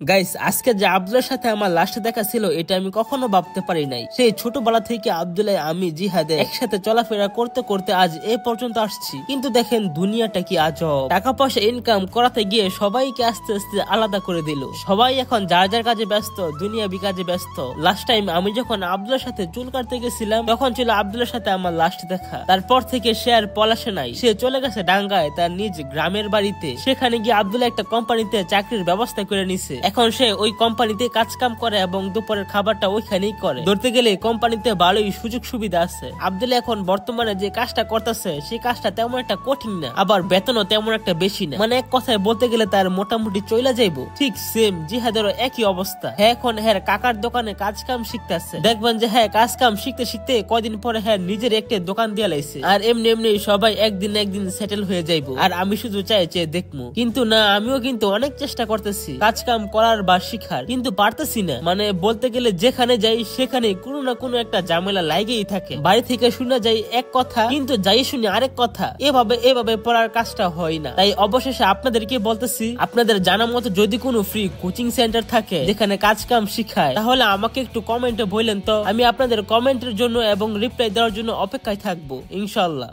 Guys আজকে যে আব্দুল্লাহর সাথে আমার লাস্ট দেখা ছিল এটা আমি কখনো ভাবতে পারি নাই। সেই ছোটবেলা থেকে আব্দুল্লাহ আমি জিহাদে একসাথে চলাফেরা করতে করতে আজ এ পর্যন্ত আসছি। কিন্তু দেখেন দুনিয়াটা কি আজব, টাকা পয়সা ইনকাম করাতে গিয়ে সবাইকে আস্তে আস্তে আলাদা করে দিল। সবাই এখন যার যার কাজে ব্যস্ত, দুনিয়াবি কাজে ব্যস্ত। লাস্ট টাইম আমি যখন আব্দুল্লাহর সাথে চুল কাটতে গেছিলাম তখন ছিল আব্দুল্লাহর সাথে আমার লাস্ট দেখা। তারপর থেকে সে আর পলাশে নাই, সে চলে গেছে ডাঙ্গায় তার নিজ গ্রামের বাড়িতে। সেখানে গিয়ে আব্দুল্লাহ একটা কোম্পানিতে চাকরির ব্যবস্থা করে নিছে। এখন সে ওই কোম্পানিতে কাজ কাম করে এবং দুপুরের খাবারটা ওইখানেই করে। ধরতে গেলে কোম্পানিতে ভালোই সুযোগ সুবিধা আছে। আব্দুল্লাহ এখন বর্তমানে যে কাজটা করতেছে সেই কাজটা তেমন একটা কঠিন না, আবার বেতনও তেমন একটা বেশি না। মানে এক কথায় বলতে গেলে তার মোটামুটি চইলা যাইবো। ঠিক সেম জিহাদেরও একই অবস্থা। হ্যাঁ এখন হ্যাঁ কাকার দোকানে কাজ কাম শিখতেছে। দেখবেন যে হ্যাঁ কাজ কাম শিখতে শিখতে কয়দিন পরে হ্যাঁ নিজের একটা দোকান দিয়ে লাইছে। আর এমনি এমনি সবাই একদিন একদিন সেটেল হয়ে যাইবো। আর আমি শুধু চাই দেখবো। কিন্তু না, আমিও কিন্তু অনেক চেষ্টা করতেছি কাজ কাম করার বা শিখার, কিন্তু পারতেছি না। মানে বলতে গেলে যেখানে যাই সেখানে কোনো না কোনো একটা ঝামেলা লাগেই থাকে। বাড়ি থেকে শুনে যাই এক কথা, কিন্তু যাই শুনি আরেক কথা। এভাবে পড়ার কাজটা হয় না। তাই অবশেষে আপনাদেরকে বলতেছি, আপনাদের জানা মতো যদি কোনো ফ্রি কোচিং সেন্টার থাকে যেখানে কাজ কাম শিখায় তাহলে আমাকে একটু কমেন্টে বললেন তো। আমি আপনাদের কমেন্টের জন্য এবং রিপ্লাই দেওয়ার জন্য অপেক্ষায় থাকবো ইনশাআল্লাহ।